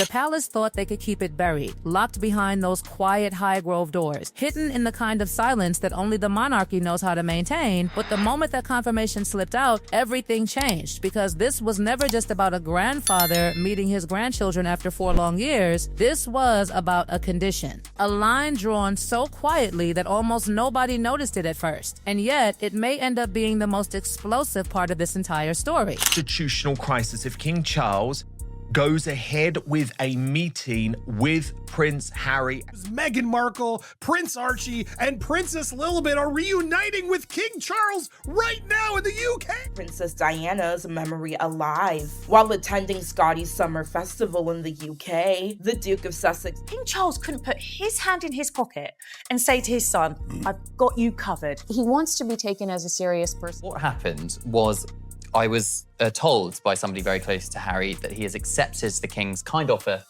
The palace thought they could keep it buried, locked behind those quiet Highgrove doors, hidden in the kind of silence that only the monarchy knows how to maintain. But the moment that confirmation slipped out, everything changed, because this was never just about a grandfather meeting his grandchildren after 4 long years. This was about a condition, a line drawn so quietly that almost nobody noticed it at first. And yet, it may end up being the most explosive part of this entire story. Constitutional crisis if King Charles goes ahead with a meeting with Prince Harry. Meghan Markle, Prince Archie, and Princess Lilibet are reuniting with King Charles right now in the UK. Princess Diana's memory alive. While attending Scotty's summer festival in the UK, the Duke of Sussex. King Charles couldn't put his hand in his pocket and say to his son, I've got you covered. He wants to be taken as a serious person. What happened was I was told by somebody very close to Harry that he has accepted the King's kind offer.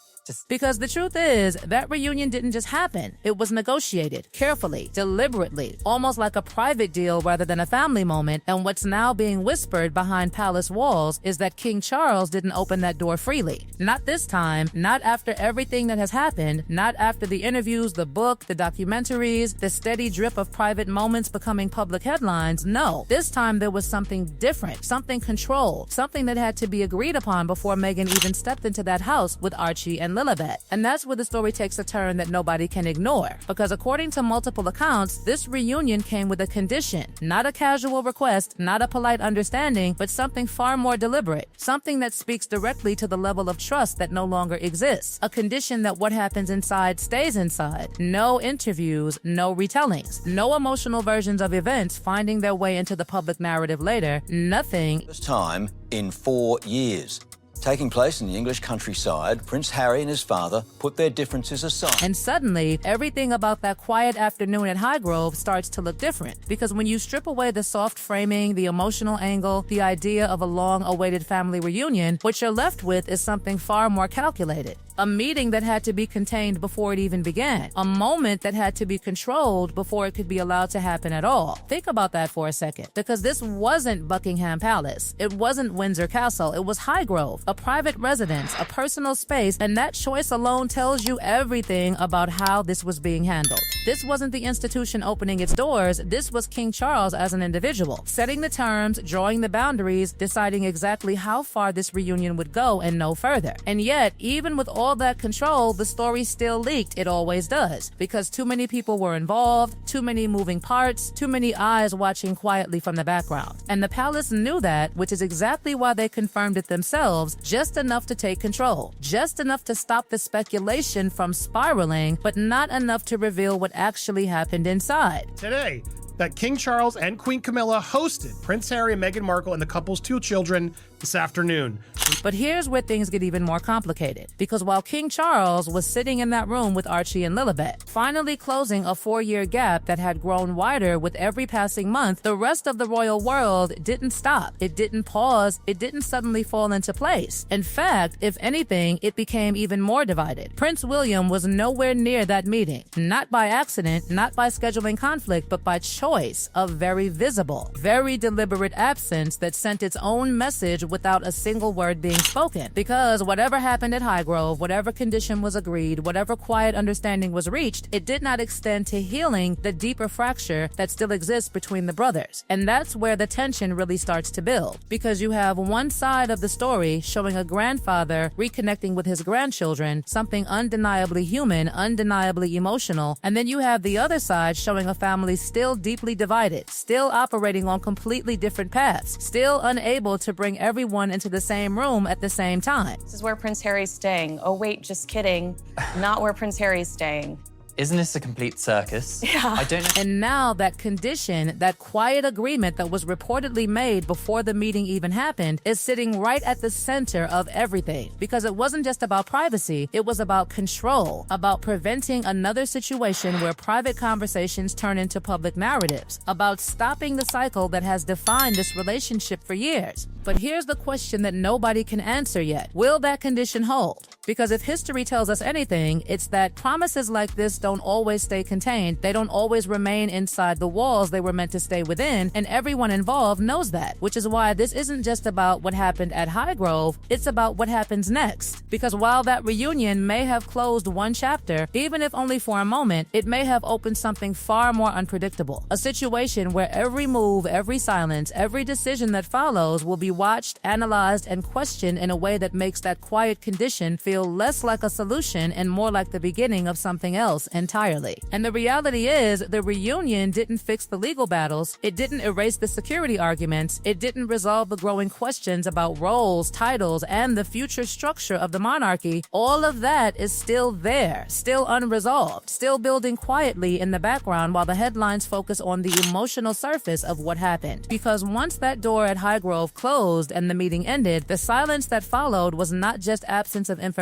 Because the truth is, that reunion didn't just happen. It was negotiated, carefully, deliberately, almost like a private deal rather than a family moment. And what's now being whispered behind palace walls is that King Charles didn't open that door freely. Not this time, not after everything that has happened, not after the interviews, the book, the documentaries, the steady drip of private moments becoming public headlines. No, this time there was something different, something controlled, something that had to be agreed upon before Meghan even stepped into that house with Archie and Lilibet. And that's where the story takes a turn that nobody can ignore. Because according to multiple accounts, this reunion came with a condition. Not a casual request, not a polite understanding, but something far more deliberate. Something that speaks directly to the level of trust that no longer exists. A condition that what happens inside stays inside. No interviews, no retellings. No emotional versions of events finding their way into the public narrative later. Nothing. First time in 4 years. Taking place in the English countryside, Prince Harry and his father put their differences aside. And suddenly, everything about that quiet afternoon at Highgrove starts to look different. Because when you strip away the soft framing, the emotional angle, the idea of a long-awaited family reunion, what you're left with is something far more calculated. A meeting that had to be contained before it even began. A moment that had to be controlled before it could be allowed to happen at all. Think about that for a second. Because this wasn't Buckingham Palace. It wasn't Windsor Castle. It was Highgrove, a private residence, a personal space, and that choice alone tells you everything about how this was being handled. This wasn't the institution opening its doors. This was King Charles as an individual, setting the terms, drawing the boundaries, deciding exactly how far this reunion would go and no further. And yet, even with all that control, the story still leaked. It always does. Because too many people were involved, too many moving parts, too many eyes watching quietly from the background. And the palace knew that, which is exactly why they confirmed it themselves, just enough to take control, just enough to stop the speculation from spiraling, but not enough to reveal what actually happened inside. Today, that King Charles and Queen Camilla hosted Prince Harry and Meghan Markle and the couple's 2 children this afternoon. But here's where things get even more complicated. Because while King Charles was sitting in that room with Archie and Lilibet, finally closing a 4-year gap that had grown wider with every passing month, the rest of the royal world didn't stop. It didn't pause. It didn't suddenly fall into place. In fact, if anything, it became even more divided. Prince William was nowhere near that meeting. Not by accident, not by scheduling conflict, but by choice, a very visible, very deliberate absence that sent its own message without a single word being spoken. Because whatever happened at Highgrove, whatever condition was agreed, whatever quiet understanding was reached, it did not extend to healing the deeper fracture that still exists between the brothers. And that's where the tension really starts to build. Because you have one side of the story showing a grandfather reconnecting with his grandchildren, something undeniably human, undeniably emotional, and then you have the other side showing a family still deeply divided, still operating on completely different paths, still unable to bring everyone into the same room at the same time. This is where Prince Harry's staying. Oh wait, just kidding. Not where Prince Harry's staying. Isn't this a complete circus? Yeah. I don't know. And now that condition, that quiet agreement that was reportedly made before the meeting even happened, is sitting right at the center of everything. Because it wasn't just about privacy, it was about control, about preventing another situation where private conversations turn into public narratives, about stopping the cycle that has defined this relationship for years. But here's the question that nobody can answer yet. Will that condition hold? Because if history tells us anything, it's that promises like this don't always stay contained. They don't always remain inside the walls they were meant to stay within, and everyone involved knows that, which is why this isn't just about what happened at Highgrove, it's about what happens next. Because while that reunion may have closed one chapter, even if only for a moment, it may have opened something far more unpredictable. A situation where every move, every silence, every decision that follows will be watched, analyzed, and questioned in a way that makes that quiet condition feel less like a solution and more like the beginning of something else entirely. And the reality is, the reunion didn't fix the legal battles, it didn't erase the security arguments, it didn't resolve the growing questions about roles, titles, and the future structure of the monarchy. All of that is still there, still unresolved, still building quietly in the background while the headlines focus on the emotional surface of what happened. Because once that door at Highgrove closed and the meeting ended, the silence that followed was not just absence of information,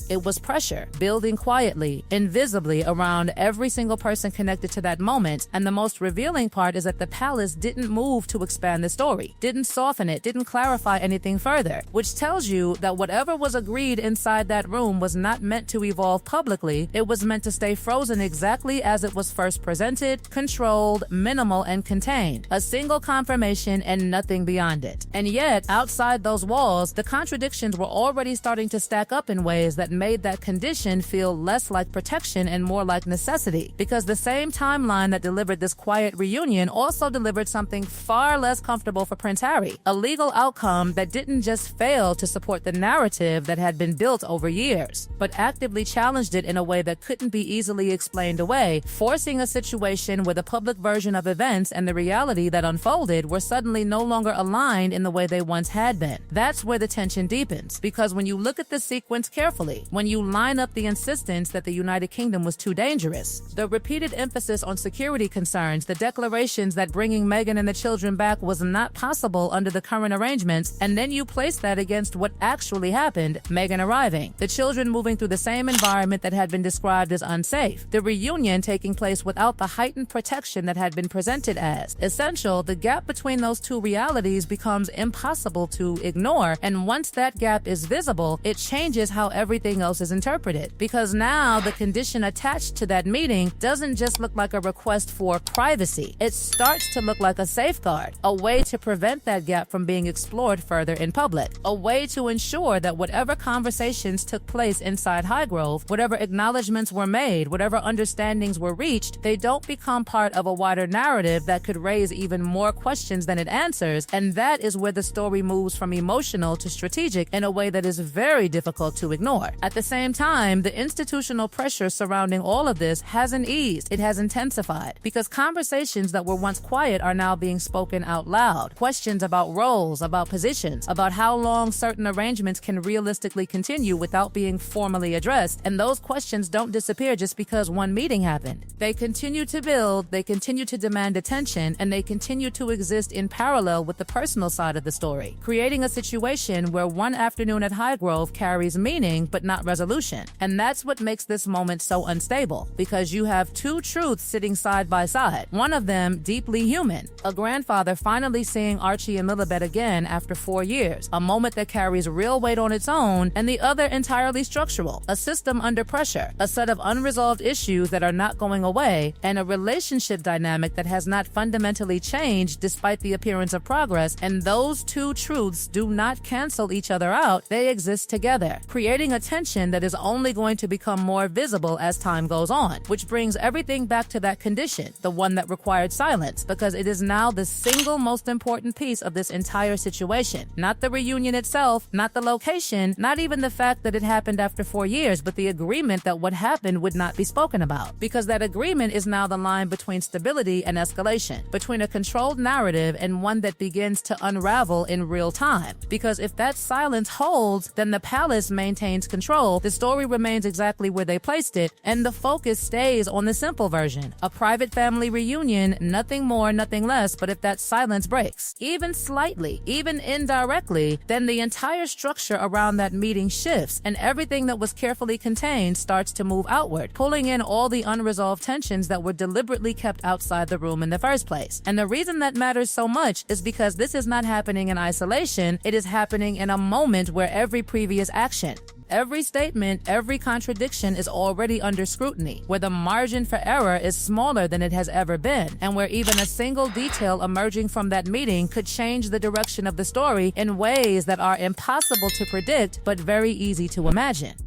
it was pressure, building quietly, invisibly around every single person connected to that moment. And the most revealing part is that the palace didn't move to expand the story, didn't soften it, didn't clarify anything further, which tells you that whatever was agreed inside that room was not meant to evolve publicly. It was meant to stay frozen exactly as it was first presented, controlled, minimal, and contained. A single confirmation and nothing beyond it. And yet, outside those walls, the contradictions were already starting to stack up in ways that made that condition feel less like protection and more like necessity. Because the same timeline that delivered this quiet reunion also delivered something far less comfortable for Prince Harry. A legal outcome that didn't just fail to support the narrative that had been built over years, but actively challenged it in a way that couldn't be easily explained away, forcing a situation where the public version of events and the reality that unfolded were suddenly no longer aligned in the way they once had been. That's where the tension deepens, because when you look at the sequence carefully, when you line up the insistence that the United Kingdom was too dangerous, the repeated emphasis on security concerns, the declarations that bringing Meghan and the children back was not possible under the current arrangements, and then you place that against what actually happened, Meghan arriving, the children moving through the same environment that had been described as unsafe, the reunion taking place without the heightened protection that had been presented as essential, the gap between those two realities becomes impossible to ignore, and once that gap is visible, it changes how everything else is interpreted. Because now the condition attached to that meeting doesn't just look like a request for privacy, it starts to look like a safeguard, a way to prevent that gap from being explored further in public, a way to ensure that whatever conversations took place inside Highgrove, whatever acknowledgments were made, whatever understandings were reached, they don't become part of a wider narrative that could raise even more questions than it answers. And that is where the story moves from emotional to strategic in a way that is very difficult to ignore. At the same time, the institutional pressure surrounding all of this hasn't eased, it has intensified, because conversations that were once quiet are now being spoken out loud. Questions about roles, about positions, about how long certain arrangements can realistically continue without being formally addressed. And those questions don't disappear just because one meeting happened. They continue to build, they continue to demand attention, and they continue to exist in parallel with the personal side of the story, creating a situation where one afternoon at Highgrove carries meaning but not resolution. And that's what makes this moment so unstable, because you have two truths sitting side by side, one of them deeply human, a grandfather finally seeing Archie and Lilibet again after 4 years, a moment that carries real weight on its own, and the other entirely structural, a system under pressure, a set of unresolved issues that are not going away, and a relationship dynamic that has not fundamentally changed despite the appearance of progress. And those two truths do not cancel each other out, they exist together, creating a tension that is only going to become more visible as time goes on, which brings everything back to that condition, the one that required silence, because it is now the single most important piece of this entire situation. Not the reunion itself, not the location, not even the fact that it happened after 4 years, but the agreement that what happened would not be spoken about. Because that agreement is now the line between stability and escalation, between a controlled narrative and one that begins to unravel in real time. Because if that silence holds, then the palace maintains control, the story remains exactly where they placed it, and the focus stays on the simple version. A private family reunion, nothing more, nothing less. But if that silence breaks, even slightly, even indirectly, then the entire structure around that meeting shifts, and everything that was carefully contained starts to move outward, pulling in all the unresolved tensions that were deliberately kept outside the room in the first place. And the reason that matters so much is because this is not happening in isolation, it is happening in a moment where every previous action, every statement, every contradiction is already under scrutiny, where the margin for error is smaller than it has ever been, and where even a single detail emerging from that meeting could change the direction of the story in ways that are impossible to predict but very easy to imagine.